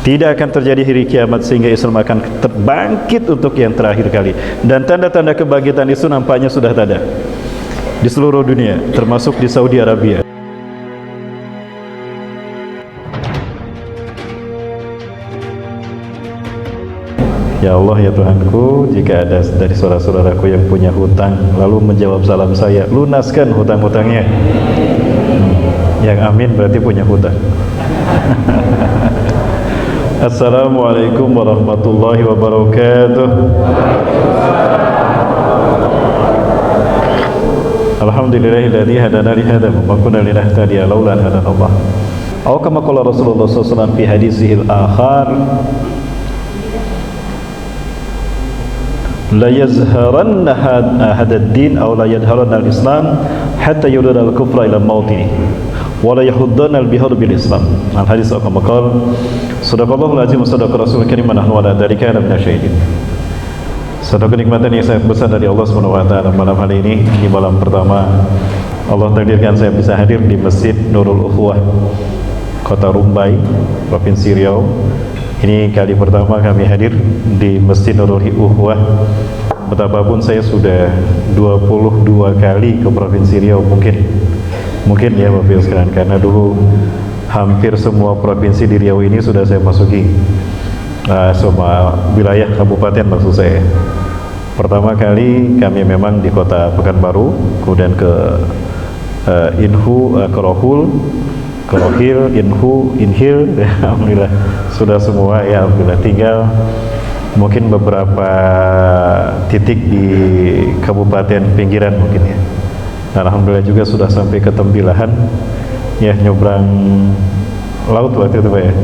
Tidak akan terjadi hari kiamat sehingga Islam akan terbangkit untuk yang terakhir kali. Dan tanda-tanda kebangkitan itu nampaknya sudah ada di seluruh dunia, termasuk di Saudi Arabia. Ya Allah, ya Tuhanku, jika ada dari saudara-saudaraku yang punya hutang lalu menjawab salam saya, lunaskan hutang-hutangnya. Yang amin berarti punya hutang. Assalamualaikum warahmatullahi wabarakatuh. Alhamdulillahilladzi hadana li hadza wa ma kunna linahtadiya laula an hadana Allah. Aw kama qala Rasulullah sallallahu alaihi wasallam fi haditsihil akhar, la yazharanna hadha ad-din aw la yadharanna al-islam hatta yurida al-kufra ila mautih wa la yahuddanna al-bihar bil islam. Al-hadits kama qala sadaqallahu al-azim wa sadaqa rasulul karim wa nahnu ala dzalika minasyahidin. Satu kenikmatan yang sangat besar dari Allah Subhanahu wa taala malam hari ini, di malam pertama Allah takdirkan saya bisa hadir di Masjid Nurul Ukhuwah Kota Rumbai, Provinsi Riau. Ini kali pertama kami hadir di Masjid Nurul Ukhuwah. Betapapun saya sudah 22 kali ke Provinsi Riau, mungkin ya Bapak sekalian, karena dulu hampir semua provinsi di Riau ini sudah saya masuki, semua wilayah kabupaten maksud saya. Pertama kali kami memang di kota Pekanbaru, kemudian ke Inhu, Kerohil, Inhu, Inhil. Alhamdulillah sudah semua ya, alhamdulillah. Tinggal mungkin beberapa titik di kabupaten pinggiran mungkin ya. Alhamdulillah juga sudah sampai ke Tembilahan ya, nyebrang laut waktu itu Pak ya,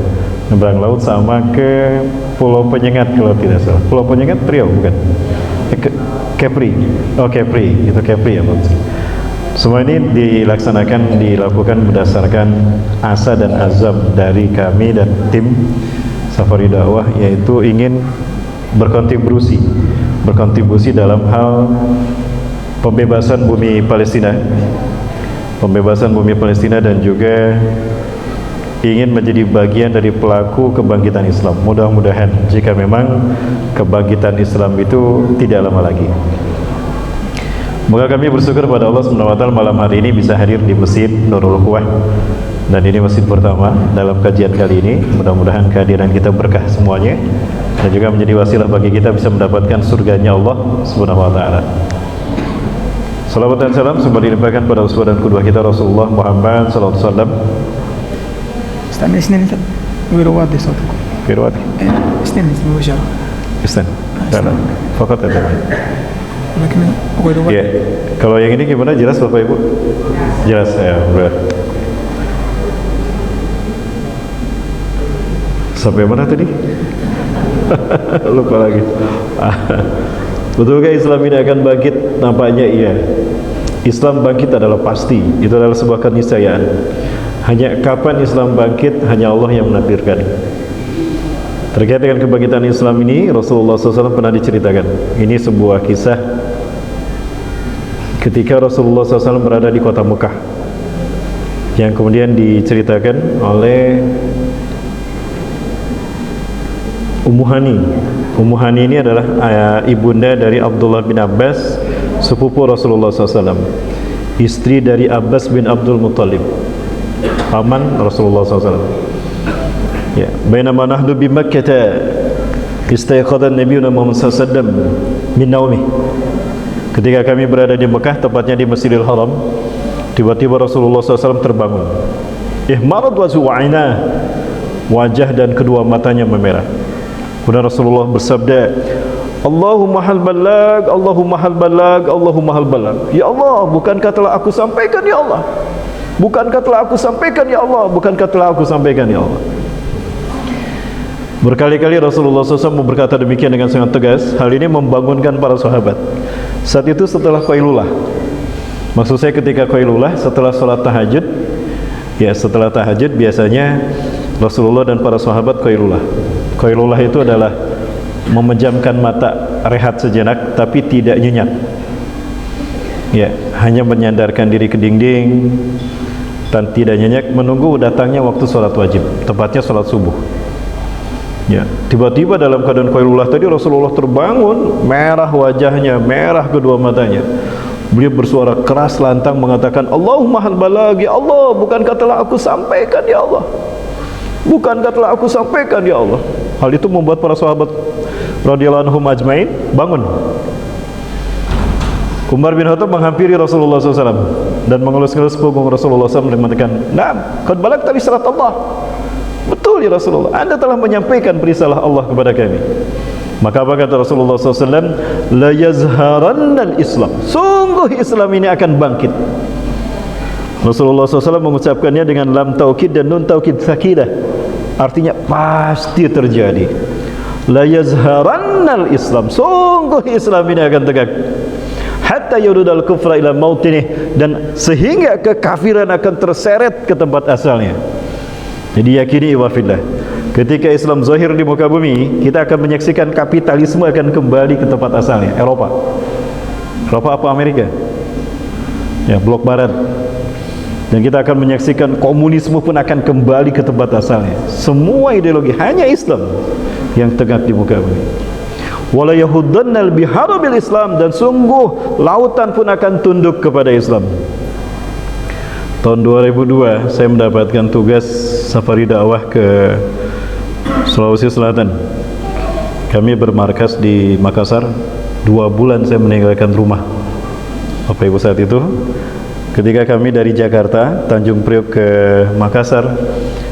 nyebrang laut sama ke Pulau Penyengat kalau tidak salah. Pulau Penyengat Riau bukan? Kepri. Oh Kepri, itu Kepri ya Pak. Semua ini dilakukan berdasarkan asa dan azam dari kami dan tim Safari Dakwah, yaitu ingin berkontribusi dalam hal pembebasan bumi Palestina, dan juga ingin menjadi bagian dari pelaku kebangkitan Islam. Mudah-mudahan jika memang kebangkitan Islam itu tidak lama lagi. Moga kami bersyukur pada Allah SWT malam hari ini bisa hadir di Masjid Nurul Ukhuwah, dan ini masjid pertama dalam kajian kali ini. Mudah-mudahan kehadiran kita berkah semuanya dan juga menjadi wasilah bagi kita bisa mendapatkan surganya Allah SWT. Salawat dan salam sembah dilimpahkan pada uswah dan qudwah kita Rasulullah Muhammad sallallahu alaihi wasallam. استنى اثنين غير واضح صوتكم. غير واضح. استنى مباشرة. استنى. لا فقط ada. لكن غير واضح. Ya, kalau yang ini gimana, jelas Bapak Ibu? Jelas ya, benar. Sampai mana tadi? Lupa lagi. Betulkah Islam ini akan bangkit? Nampaknya iya. Islam bangkit adalah pasti, itu adalah sebuah keniscayaan. Hanya kapan Islam bangkit, hanya Allah yang menakdirkan. Terkait dengan kebangkitan Islam ini, Rasulullah SAW pernah diceritakan. Ini sebuah kisah ketika Rasulullah SAW berada di kota Mekah, yang kemudian diceritakan oleh Ummu Hani. Ummu Hani ini adalah ibunda dari Abdullah bin Abbas, sepupu Rasulullah SAW, istri dari Abbas bin Abdul Muttalib, paman Rasulullah SAW. Ya, bainama nahnu bi Makkah istayqadha an-nabiy Muhammad sallallahu alaihi wasallam min naumih. Ketika kami berada di Mekah, tepatnya di Masjidil Haram, tiba-tiba Rasulullah SAW terbangun. Ihmarat wajhu'aina, wajah dan kedua matanya memerah. Kemudian Rasulullah bersabda, Allahumma hal balag, Allahumma hal balag, Allahumma hal balag. Ya Allah, bukankah telah aku sampaikan ya Allah? Bukankah telah aku sampaikan ya Allah? Bukankah telah aku sampaikan ya Allah? Berkali-kali Rasulullah SAW berkata demikian dengan sangat tegas. Hal ini membangunkan para sahabat. Saat itu setelah Qailulah, maksud saya ketika Qailulah, setelah sholat tahajud. Ya, setelah tahajud biasanya Rasulullah dan para sahabat Qailulah. Qailulah itu adalah memejamkan mata, rehat sejenak tapi tidak nyenyak. Ya, hanya menyandarkan diri ke dinding dan tidak nyenyak, menunggu datangnya waktu sholat wajib, tepatnya sholat subuh. Ya, tiba-tiba dalam keadaan qailullah tadi Rasulullah terbangun, merah wajahnya, merah kedua matanya. Beliau bersuara keras lantang mengatakan, Allahumma hal balagi, Allah, bukankah telah aku sampaikan ya Allah? Bukankah telah aku sampaikan ya Allah? Hal itu membuat para sahabat radhiyallahu anhum ajmain bangun. Umar bin Khattab menghampiri Rasulullah SAW dan mengelus-ngelus punggung Rasulullah SAW dan mengatakan, "Naam, qad balagta risalat Allah." Betul ya Rasulullah, Anda telah menyampaikan perisalah Allah kepada kami. Maka apa kata Rasulullah SAW? La yazharannal Islam. Sungguh Islam ini akan bangkit. Rasulullah SAW mengucapkannya dengan lam taukid dan nun taukid sakidah. Artinya pasti terjadi. La yazharannal Islam. Sungguh Islam ini akan tegak. Hatta yurudal kufra ila mautinih, dan sehingga kekafiran akan terseret ke tempat asalnya. Jadi yakini wafillah, ketika Islam zahir di muka bumi, kita akan menyaksikan kapitalisme akan kembali ke tempat asalnya. Eropa apa Amerika? Ya, blok barat. Dan kita akan menyaksikan komunisme pun akan kembali ke tempat asalnya. Semua ideologi, hanya Islam yang tegak di muka bumi. Wala yahuddannal biharu bil Islam, dan sungguh lautan pun akan tunduk kepada Islam. Tahun 2002 saya mendapatkan tugas safari dakwah ke Sulawesi Selatan. Kami bermarkas di Makassar. 2 bulan saya meninggalkan rumah Bapak Ibu saat itu. Ketika kami dari Jakarta, Tanjung Priok ke Makassar,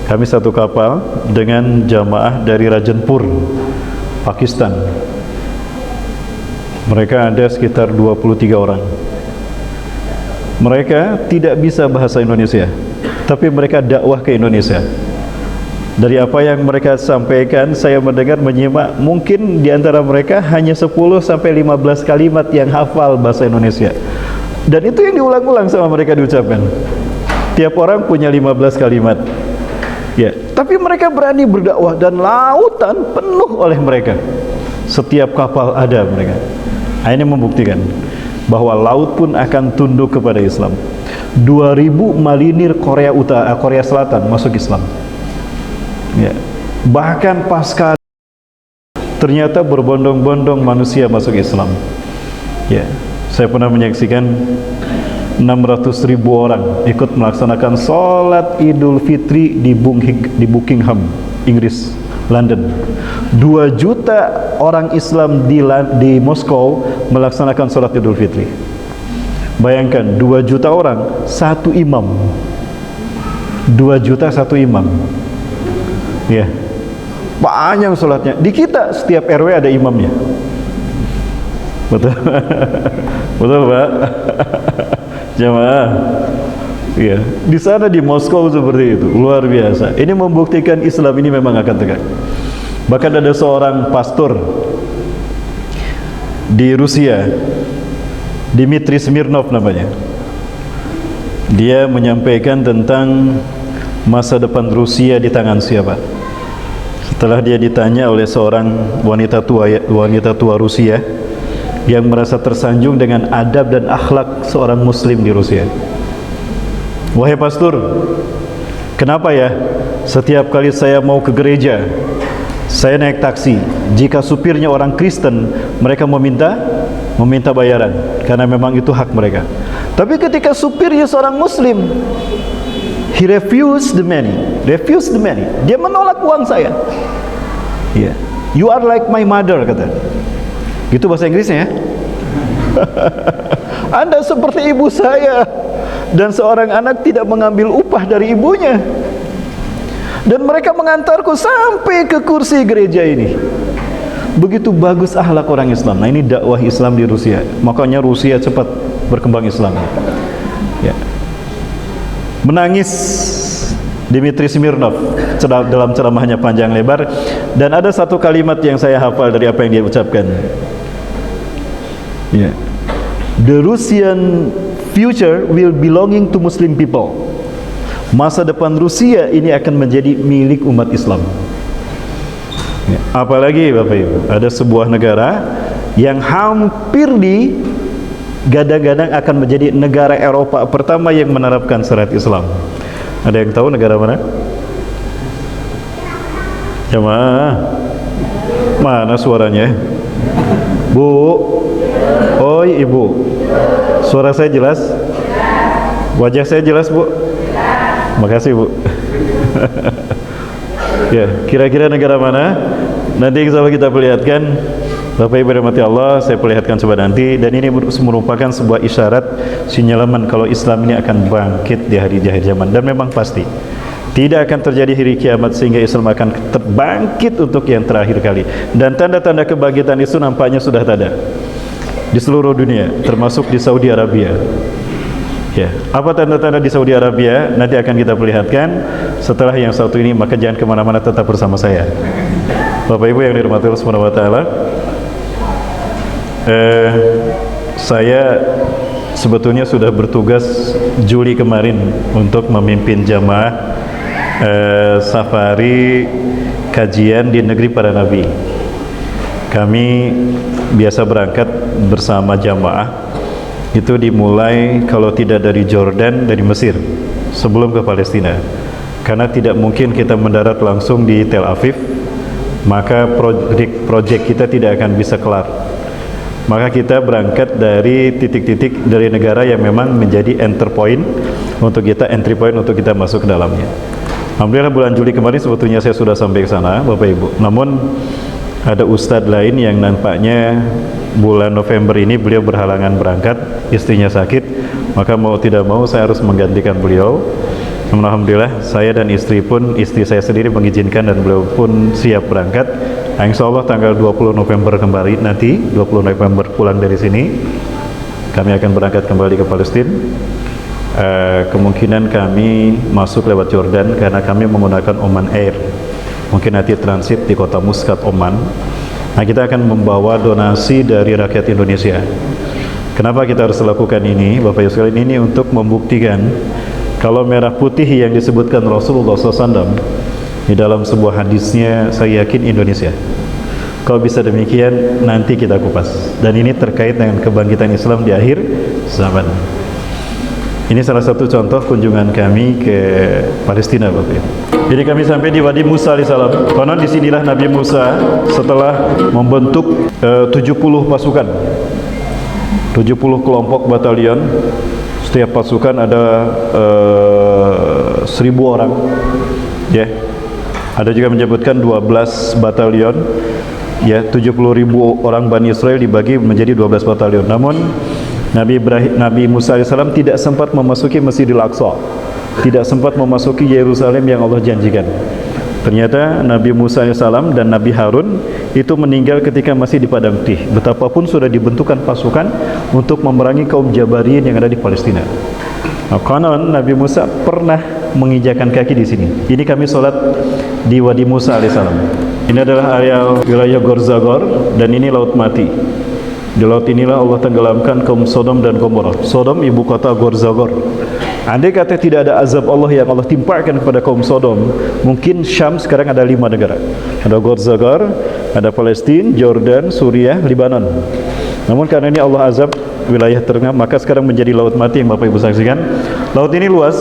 kami satu kapal dengan jamaah dari Rajenpur, Pakistan. Mereka ada sekitar 23 orang. Mereka tidak bisa bahasa Indonesia, tapi mereka dakwah ke Indonesia. Dari apa yang mereka sampaikan, saya mendengar, menyimak, mungkin di antara mereka hanya 10 sampai 15 kalimat yang hafal bahasa Indonesia. Dan itu yang diulang-ulang sama mereka diucapkan. Tiap orang punya 15 kalimat. Ya, tapi mereka berani berdakwah dan lautan penuh oleh mereka. Setiap kapal ada mereka. Ini membuktikan bahwa laut pun akan tunduk kepada Islam. 2000 marinir Korea Utara, Korea Selatan masuk Islam. Ya. Bahkan pasca ternyata berbondong-bondong manusia masuk Islam. Ya, saya pernah menyaksikan 600.000 orang ikut melaksanakan sholat Idul Fitri di Buckingham, Inggris, London. 2 juta orang Islam di Moskow melaksanakan sholat Idul Fitri. Bayangkan, 2 juta orang, 1 imam. 2 juta 1 imam. Ya, panjang sholatnya. Di kita setiap RW ada imamnya. Betul, betul Pak. Jamaah. Ya, di sana di Moskow seperti itu, luar biasa. Ini membuktikan Islam ini memang akan tegak. Bahkan ada seorang pastor di Rusia, Dmitry Smirnov namanya. Dia menyampaikan tentang masa depan Rusia di tangan siapa. Setelah dia ditanya oleh seorang wanita tua Rusia yang merasa tersanjung dengan adab dan akhlak seorang muslim di Rusia. Wahai pastor, kenapa ya setiap kali saya mau ke gereja, saya naik taksi, jika supirnya orang Kristen, mereka meminta bayaran karena memang itu hak mereka. Tapi ketika supirnya seorang muslim, he refused the money. Dia menolak uang saya. Yeah. You are like my mother, kata. Gitu bahasa Inggrisnya ya. Anda seperti ibu saya. Dan seorang anak tidak mengambil upah dari ibunya. Dan mereka mengantarku sampai ke kursi gereja ini. Begitu bagus akhlak orang Islam. Nah, ini dakwah Islam di Rusia. Makanya Rusia cepat berkembang Islam. Ya. Menangis Dmitry Smirnov dalam ceramahnya panjang lebar, dan ada satu kalimat yang saya hafal dari apa yang dia ucapkan. Yeah. The Russian future will belonging to Muslim people. Masa depan Rusia ini akan menjadi milik umat Islam. Yeah. Apalagi Bapak Ibu, ada sebuah negara yang hampir gadang-gadang akan menjadi negara Eropa pertama yang menerapkan syariat Islam. Ada yang tahu negara mana? Jamaah, mana suaranya? Bu, oi ibu, suara saya jelas? Wajah saya jelas bu? Makasih bu. Ya, kira-kira negara mana? Nanti insya Allah kita perlihatkan. Bapak Ibu rahmati Allah, saya perlihatkan coba nanti. Dan ini merupakan sebuah isyarat sinyalemen kalau Islam ini akan bangkit di hari akhir zaman. Dan memang pasti tidak akan terjadi hari kiamat sehingga Islam akan terbangkit untuk yang terakhir kali. Dan tanda-tanda kebangkitan itu nampaknya sudah ada di seluruh dunia, termasuk di Saudi Arabia. Ya, apa tanda-tanda di Saudi Arabia nanti akan kita perlihatkan setelah yang satu ini, maka jangan kemana-mana, tetap bersama saya. Bapak Ibu yang dirahmati Allah Subhanahu wa taala, saya sebetulnya sudah bertugas Juli kemarin untuk memimpin jamaah safari kajian di negeri para nabi. Kami biasa berangkat bersama jamaah itu dimulai kalau tidak dari Jordan, dari Mesir sebelum ke Palestina, karena tidak mungkin kita mendarat langsung di Tel Aviv, maka proyek kita tidak akan bisa kelar. Maka kita berangkat dari titik-titik dari negara yang memang menjadi entry point untuk kita masuk ke dalamnya. Alhamdulillah bulan Juli kemarin sebetulnya saya sudah sampai ke sana Bapak Ibu, namun ada ustadz lain yang nampaknya bulan November ini beliau berhalangan berangkat, istrinya sakit, maka mau tidak mau saya harus menggantikan beliau. Namun alhamdulillah saya dan istri saya sendiri mengizinkan dan beliau pun siap berangkat. Insya Allah tanggal 20 November kembali, nanti 20 November pulang dari sini kami akan berangkat kembali ke Palestina. Kemungkinan kami masuk lewat Jordan karena kami menggunakan Oman Air, mungkin nanti transit di kota Muscat, Oman. Nah, kita akan membawa donasi dari rakyat Indonesia. Kenapa kita harus lakukan ini Bapak Ibu sekalian? Ini untuk membuktikan kalau merah putih yang disebutkan Rasulullah SAW di dalam sebuah hadisnya, saya yakin Indonesia. Kalau bisa demikian, nanti kita kupas. Dan ini terkait dengan kebangkitan Islam di akhir zaman. Ini salah satu contoh kunjungan kami ke Palestina Bapak Ibu. Jadi kami sampai di Wadi Musa alaihissalam. Konon disinilah Nabi Musa setelah membentuk 70 pasukan, 70 kelompok batalion. Setiap pasukan ada 1000 orang. Ya, ada juga menyebutkan 12 batalion. Ya, 70.000 orang Bani Israel dibagi menjadi 12 batalion. Namun Nabi Musa alaihissalam tidak sempat memasuki Masjidil Aqsa, tidak sempat memasuki Yerusalem yang Allah janjikan. Ternyata Nabi Musa alaihissalam dan Nabi Harun itu meninggal ketika masih di Padang Tih. Betapapun sudah dibentukkan pasukan untuk memerangi kaum Jabariyin yang ada di Palestina. Nah, konon Nabi Musa pernah menginjakan kaki di sini. Ini kami sholat di Wadi Musa alaihissalam. Ini adalah area wilayah Gorzagor dan ini Laut Mati. Di laut inilah Allah tenggelamkan kaum Sodom dan Gomorrah. Sodom ibu kota Gorzagor. Andai kata tidak ada azab Allah yang Allah timpakan kepada kaum Sodom, mungkin Syam sekarang ada 5 negara. Ada Gorzagor, ada Palestina, Jordan, Suriah, Libanon. Namun karena ini Allah azab wilayah tengah, maka sekarang menjadi Laut Mati yang Bapak Ibu saksikan. Laut ini luas,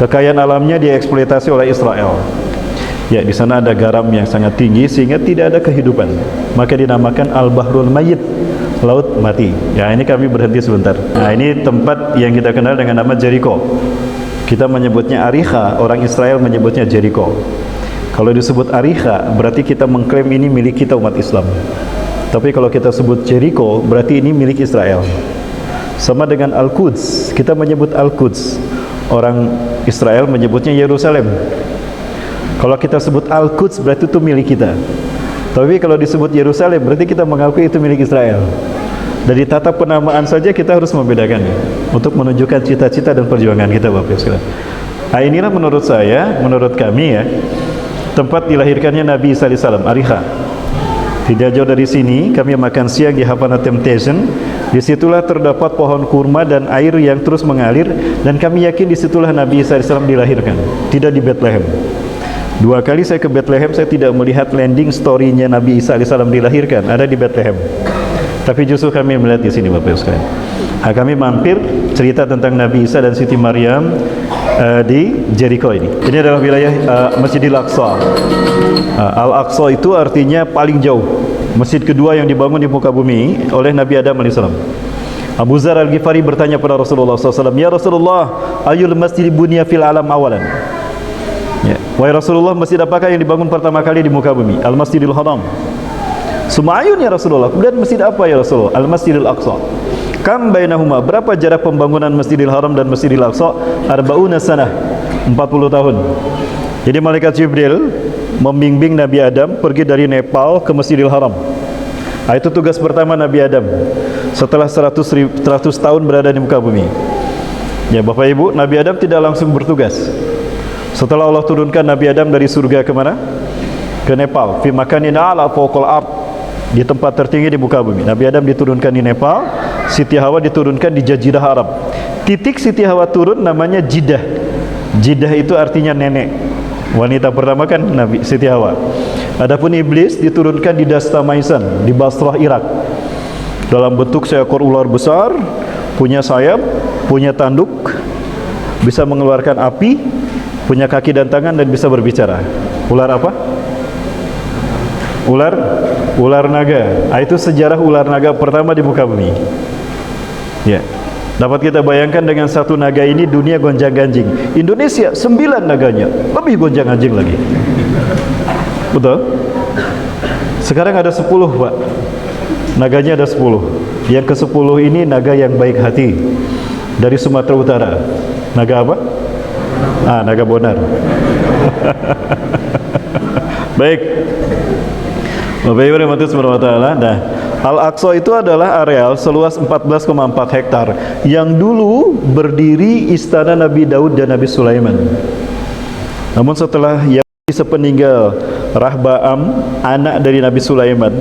kekayaan alamnya dieksploitasi oleh Israel. Ya, di sana ada garam yang sangat tinggi sehingga tidak ada kehidupan. Maka dinamakan Al-Bahrul Mayyit, Laut Mati. Ya, ini kami berhenti sebentar. Nah, ini tempat yang kita kenal dengan nama Jericho. Kita menyebutnya Ariha, orang Israel menyebutnya Jericho. Kalau disebut Ariha, berarti kita mengklaim ini milik kita umat Islam. Tapi kalau kita sebut Jericho, berarti ini milik Israel. Sama dengan Al-Quds, kita menyebut Al-Quds, orang Israel menyebutnya Yerusalem. Kalau kita sebut Al-Quds, berarti itu milik kita. Tapi kalau disebut Yerusalem, berarti kita mengakui itu milik Israel. Dari tata penamaan saja kita harus membedakannya untuk menunjukkan cita-cita dan perjuangan kita Bapak Ibu sekalian. Nah, inilah menurut saya, menurut kami ya, tempat dilahirkannya Nabi Isa alaihissalam, Ariha. Tidak jauh dari sini kami makan siang di Havana Temptation. Disitulah terdapat pohon kurma dan air yang terus mengalir, dan kami yakin disitulah Nabi Isa alaihissalam dilahirkan, tidak di Bethlehem. 2 kali saya ke Bethlehem, saya tidak melihat landing story-nya Nabi Isa alaihissalam dilahirkan, ada di Bethlehem. Tapi justru kami melihat di sini Bapak Ibu sekalian. Nah, kami mampir cerita tentang Nabi Isa dan Siti Maryam di Jericho ini. Ini adalah wilayah Masjidil Aqsa. Al-Aqsa itu artinya paling jauh. Masjid kedua yang dibangun di muka bumi oleh Nabi Adam AS. Abu Zar Al-Ghifari bertanya pada Rasulullah SAW, "Ya Rasulullah, ayul masjid bunya fil alam awalan?" Ya. Wahai Rasulullah, masjid apakah yang dibangun pertama kali di muka bumi? Al-Masjidil Haram. Sumayun ya Rasulullah. Kemudian masjid apa ya Rasulullah? Al-Masjidil Aqsa. Kam bainahuma? Berapa jarak pembangunan Masjidil Haram dan Masjidil Aqsa? Arba'una sanah. 40 tahun. Jadi malaikat Jibril membimbing Nabi Adam pergi dari Nepal ke Masjidil Haram. Itu tugas pertama Nabi Adam setelah 100 tahun berada di muka bumi. Ya Bapak Ibu, Nabi Adam tidak langsung bertugas. Setelah Allah turunkan Nabi Adam dari surga ke mana? Ke Nepal. Fi makanin a'la fawqal ard, di tempat tertinggi di muka bumi. Nabi Adam diturunkan di Nepal, Siti Hawa diturunkan di Jazirah Arab. Titik Siti Hawa turun namanya Jidah. Jidah itu artinya nenek. Wanita pertama kan Nabi Siti Hawa. Adapun iblis diturunkan di Dastamaisan di Basrah, Irak. Dalam bentuk seekor ular besar, punya sayap, punya tanduk, bisa mengeluarkan api, punya kaki dan tangan dan bisa berbicara. Ular apa? Ular naga. Itu sejarah ular naga pertama di muka bumi. Ya. Dapat kita bayangkan dengan satu naga ini dunia gonjang-ganjing. Indonesia 9 naganya, lebih gonjang-ganjing lagi. Betul? Sekarang ada 10 Pak. Naganya ada 10. Yang ke-10 ini naga yang baik hati, dari Sumatera Utara. Naga apa? Naga Bonar. Baik. Bapak Ibu rahmatullahi wabarakatuh. Nah, Al-Aqsa itu adalah areal seluas 14,4 hektar yang dulu berdiri istana Nabi Daud dan Nabi Sulaiman. Namun setelah Yahudi sepeninggal Rahbaam, anak dari Nabi Sulaiman,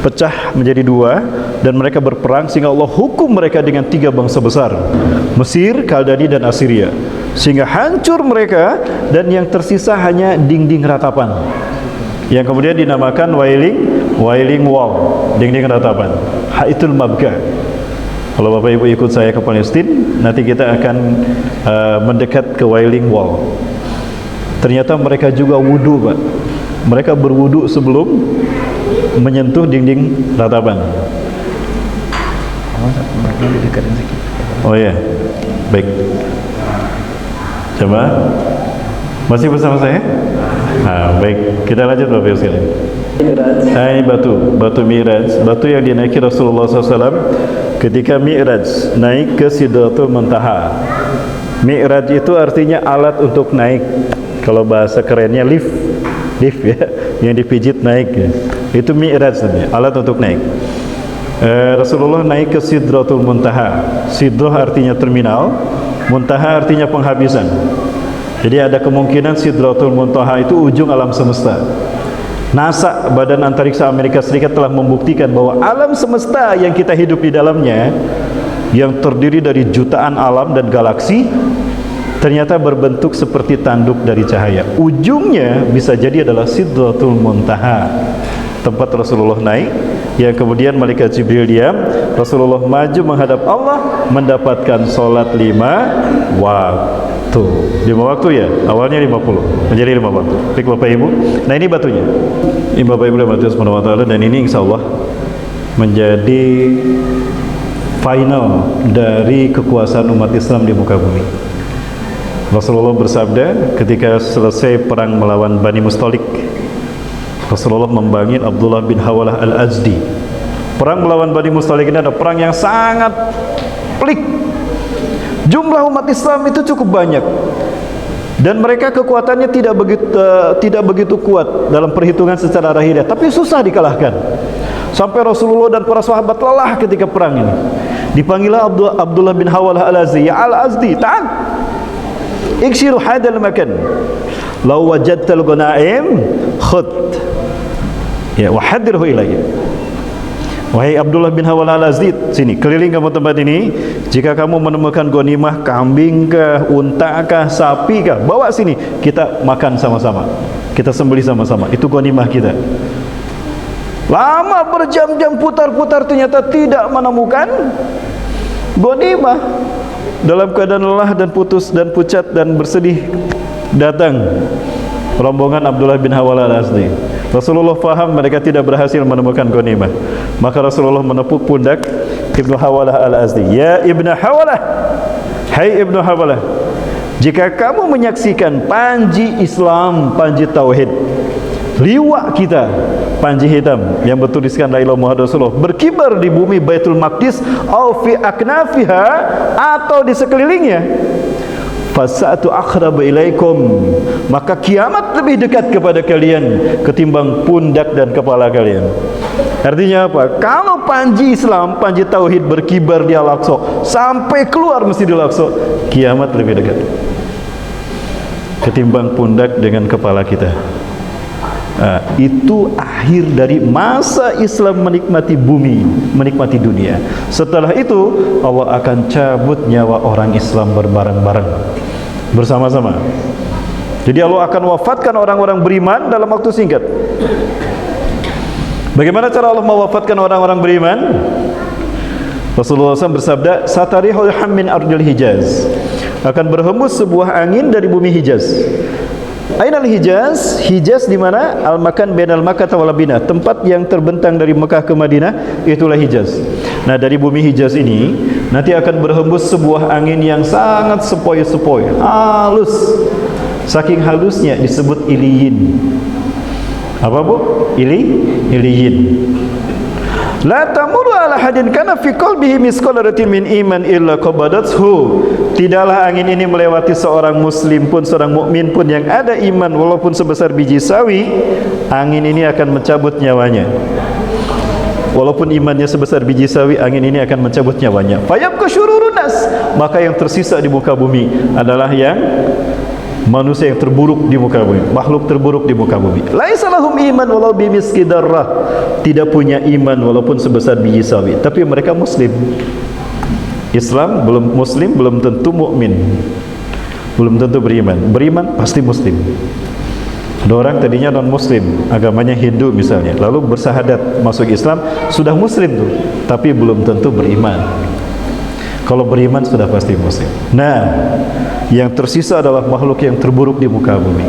pecah menjadi 2 dan mereka berperang sehingga Allah hukum mereka dengan 3 bangsa besar, Mesir, Kaldani dan Assyria, sehingga hancur mereka dan yang tersisa hanya dinding ratapan yang kemudian dinamakan Wailing Wall, dinding ratapan, Haitul Mabka. Kalau Bapak Ibu ikut saya ke Palestina, nanti kita akan mendekat ke Wailing Wall. Ternyata mereka juga wudu Pak. Mereka berwudu sebelum menyentuh dinding ratapan. Oh ya, baik. Coba, masih bersama saya? Baik, kita lanjut Bapak Ibu sekalian. Ini batu Mi'raj, batu yang dinaiki Rasulullah SAW ketika Mi'raj naik ke Sidratul Muntaha. Mi'raj itu artinya alat untuk naik. Kalau bahasa kerennya lift ya, yang dipijit naik ya. Itu Mi'raj namanya, alat untuk naik. Rasulullah naik ke Sidratul Muntaha. Sidrah artinya terminal, Muntaha artinya penghabisan. Jadi ada kemungkinan Sidratul Muntaha itu ujung alam semesta. NASA, Badan Antariksa Amerika Serikat, telah membuktikan bahwa alam semesta yang kita hidup di dalamnya, yang terdiri dari jutaan alam dan galaksi, ternyata berbentuk seperti tanduk dari cahaya. Ujungnya bisa jadi adalah Sidratul Muntaha, tempat Rasulullah naik, yang kemudian malaikat Jibril diam, Rasulullah maju menghadap Allah, mendapatkan sholat 5 waktu. 5 waktu ya, awalnya 50 menjadi 5 waktu. Baik Bapak Ibu, nah ini batunya. Ini Bapak Ibu rahmatullahi, dan ini insya Allah menjadi final dari kekuasaan umat Islam di muka bumi. Rasulullah bersabda ketika selesai perang melawan Bani Mustalik, Rasulullah membangun Abdullah bin Hawalah Al-Azdi. Perang melawan Bani Mustalik ini ada perang yang sangat pelik. Jumlah umat Islam itu cukup banyak dan mereka kekuatannya tidak begitu kuat dalam perhitungan secara lahiriah, tapi susah dikalahkan. Sampai Rasulullah dan para sahabat lelah ketika perang ini. Dipanggillah Abdullah bin Hawalah Al-Azdi, "Ya Al-Azdi, ta'al iksiru hadal makan. Law wajadtal ghanaim khud. Ya, wahadirhu ilayya." Wahai Abdullah bin Hawalah Al-Azdi, sini, keliling kamu tempat ini. Jika kamu menemukan ghanimah, kambing kah, unta kah, sapi kah, bawa sini, kita makan sama-sama, kita sembelih sama-sama. Itu ghanimah kita. Lama berjam-jam putar-putar, ternyata tidak menemukan ghanimah. dalam keadaan lelah dan putus dan pucat dan bersedih datang rombongan Abdullah bin Hawalah al-Azdi. Rasulullah faham mereka tidak berhasil menemukan ghanimah. Maka Rasulullah menepuk pundak Ibnu Hawalah al-Azdi. Ya Ibnu Hawalah, hai Ibnu Hawalah, jika kamu menyaksikan panji Islam, panji tauhid, liwak kita, panji hitam yang bertuliskan la ilaha Muhammad Rasulullah berkibar di bumi Baitul Maqdis au fi aknafiha, atau di sekelilingnya, fasatu aqrabu ilaikum, maka kiamat lebih dekat kepada kalian ketimbang pundak dan kepala kalian. Artinya apa? Kalau panji Islam, panji tauhid berkibar di Al-Aqsa sampai keluar Masjidil Aqsa, kiamat lebih dekat ketimbang pundak dengan kepala kita. Itu akhir dari masa Islam menikmati bumi, menikmati dunia. Setelah itu Allah akan cabut nyawa orang Islam berbareng-bareng, bersama-sama. Jadi Allah akan wafatkan orang-orang beriman dalam waktu singkat. Bagaimana cara Allah mewafatkan orang-orang beriman? Rasulullah SAW bersabda, satarihul ham min ardil Hijaz, akan berhembus sebuah angin dari bumi Hijaz. Ainal Hijaz, Hijaz di mana? Al-makan bainal Makkah wal Madinah, tempat yang terbentang dari Mekah ke Madinah, itulah Hijaz. Nah, dari bumi Hijaz ini nanti akan berhembus sebuah angin yang sangat sepoi-sepoi, halus. Saking halusnya disebut iliyin. Apa bu? Iliyin. La tamuru ala hadin kana fi qalbihi misqalatin min iman illa qabadathu. Tidaklah angin ini melewati seorang muslim pun, seorang mukmin pun yang ada iman walaupun sebesar biji sawi, angin ini akan mencabut nyawanya. Walaupun imannya sebesar biji sawi, angin ini akan mencabut nyawanya. Fayabqa syururun nas, maka yang tersisa di muka bumi adalah yang manusia yang terburuk di muka bumi, makhluk terburuk di muka bumi. Laisa lahum iman walau bimiski darrah, tidak punya iman walaupun sebesar biji sawi, tapi mereka muslim. Islam belum muslim belum tentu mukmin, belum tentu beriman. Beriman pasti muslim. Ada orang tadinya non muslim, agamanya Hindu misalnya, lalu bersahadat masuk Islam, sudah muslim tuh, tapi belum tentu beriman. Kalau beriman sudah pasti muslim. Nah, yang tersisa adalah makhluk yang terburuk di muka bumi.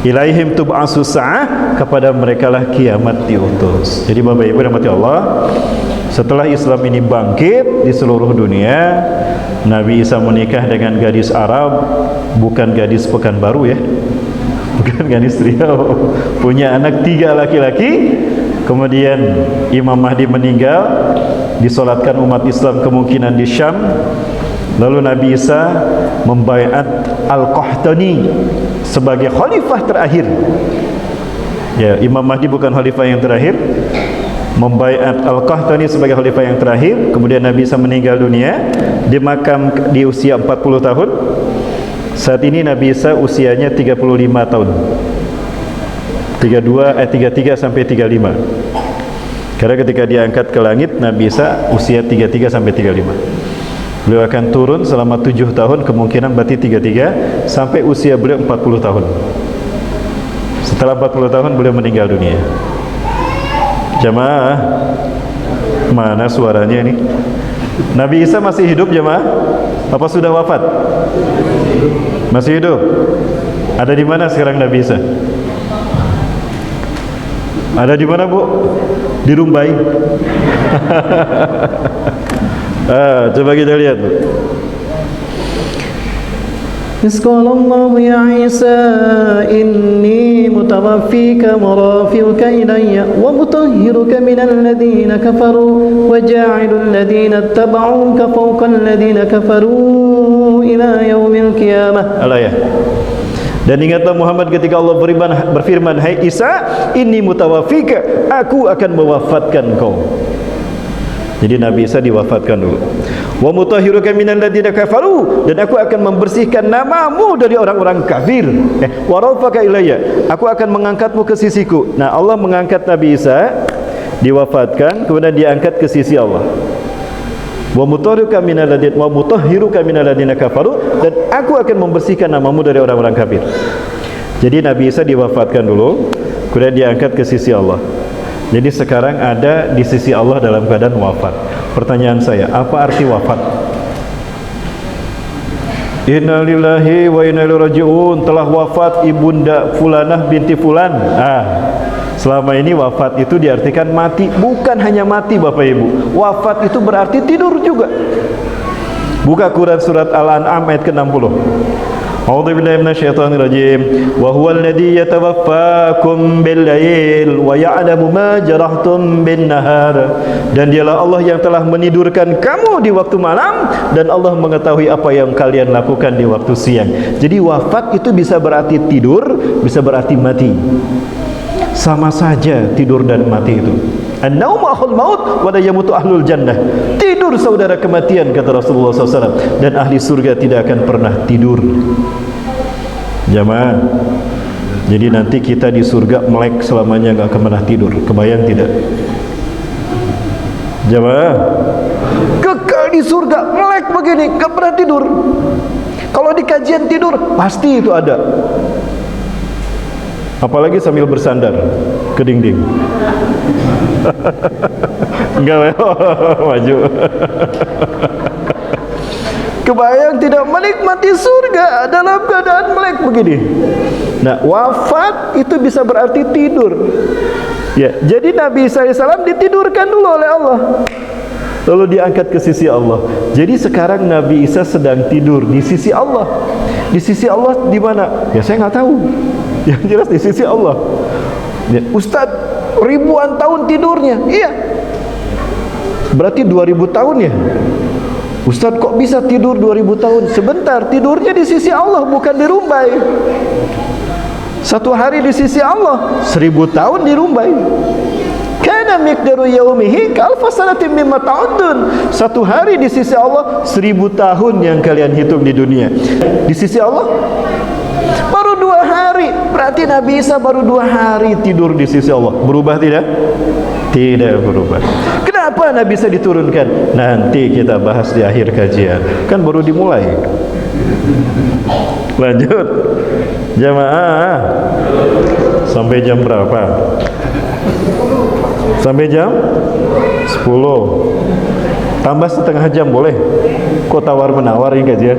Ilaihim tub'asu sa'ah, kepada mereka lah kiamat diutus. Jadi Bapak Ibu rahmati Allah, setelah Islam ini bangkit di seluruh dunia, Nabi Isa menikah dengan gadis Arab, bukan gadis Pekanbaru ya, bukan gadis Riau, punya anak 3 laki-laki. Kemudian Imam Mahdi meninggal, disolatkan umat Islam kemungkinan di Syam. Lalu Nabi Isa membaiat Al-Qahtani sebagai khalifah terakhir. Ya, Imam Mahdi bukan khalifah yang terakhir. Membaiat Al-Qahtani sebagai khalifah yang terakhir. Kemudian Nabi Isa meninggal dunia, dimakam di usia 40 tahun. Saat ini Nabi Isa usianya 35 tahun. 33 sampai 35. Karena ketika diangkat ke langit, Nabi Isa usia 33 sampai 35. Beliau akan turun selama 7 tahun, kemungkinan berarti 33 sampai usia beliau 40 tahun. Setelah 40 tahun beliau meninggal dunia. Jamaah, mana suaranya ini? Nabi Isa masih hidup jamaah? Apa sudah wafat? Masih hidup. Ada di mana sekarang Nabi Isa? Ada di mana bu? Di Rumbai. Coba kita lihat bu. Isqalallahu ya Isa inni mutawaffika marafiuka ilayya wa mutahhiruka minal ladhina kafaru wa ja'ilul ladhina ittaba'uka fawqal ladhina kafaru ila yaumil qiyamah. Al-ayah. Dan ingatlah Muhammad ketika Allah berfirman, hai Isa, inni mutawaffika, aku akan mewafatkan kau. Jadi Nabi Isa diwafatkan dulu. Wa mutahhiruka minal ladzina kafaru, dan aku akan membersihkan namamu dari orang-orang kafir. Wa rafa'aka ilayya, aku akan mengangkatmu ke sisiku. Nah, Allah mengangkat Nabi Isa, diwafatkan, kemudian diangkat ke sisi Allah. Wa mutahhiruka minal ladzina kafaru, dan aku akan membersihkan namamu dari orang-orang kafir. Jadi Nabi Isa diwafatkan dulu, kemudian diangkat ke sisi Allah. Jadi sekarang ada di sisi Allah dalam keadaan wafat. Pertanyaan saya, apa arti wafat? Innalillahi wa inna ilaihi raji'un, telah wafat ibunda fulanah binti fulan. Selama ini wafat itu diartikan mati, bukan hanya mati Bapak Ibu. Wafat itu berarti tidur juga. Buka Quran surat Al-An'am ayat ke-60. A'udzubillahi minasyaitonir rajim. Wa huwal ladzi yatawaffakum bil-lail wa ya'lamu ma jarahtum bin-nahar. Dan dialah Allah yang telah menidurkan kamu di waktu malam dan Allah mengetahui apa yang kalian lakukan di waktu siang. Jadi wafat itu bisa berarti tidur, bisa berarti mati. Sama saja tidur dan mati itu. An-naumu akhul maut wa la yamutu ahlul jannah. Tidur saudara kematian, kata Rasulullah SAW, dan ahli surga tidak akan pernah tidur. Jamaah, jadi nanti kita di surga melek selamanya, nggak akan pernah tidur. Kebayang tidak? Jamaah, kekal di surga melek begini, nggak pernah tidur. Kalau di kajian tidur pasti itu ada. Apalagi sambil bersandar ke dinding. Enggak maju. Kebayang tidak menikmati surga dalam keadaan melek begini. Nah, wafat itu bisa berarti tidur. Ya, jadi Nabi Isa AS ditidurkan dulu oleh Allah, lalu diangkat ke sisi Allah. Jadi sekarang Nabi Isa sedang tidur di sisi Allah. Di sisi Allah di mana? Ya saya nggak tahu. Yang jelas di sisi Allah. Ya, Ustaz, ribuan tahun tidurnya. Iya. Berarti 2000 tahun ya. Ustaz, kok bisa tidur 2000 tahun? Sebentar, tidurnya di sisi Allah, bukan di Rumbai. Satu hari di sisi Allah, 1000 tahun di Rumbai. Kana miqdaru yaumihi ka'alfasanatin mimma ta'uddun. Satu hari di sisi Allah 1000 tahun yang kalian hitung di dunia. Di sisi Allah baru 2 hari. Berarti Nabi Isa baru 2 hari tidur di sisi Allah. Berubah tidak? Tidak berubah. Kenapa Nabi Isa diturunkan? Nanti kita bahas di akhir kajian. Kan baru dimulai. Lanjut. Jamaah, sampai jam berapa? Sampai jam 10. Tambah setengah jam boleh? Kok tawar menawar ini kajian?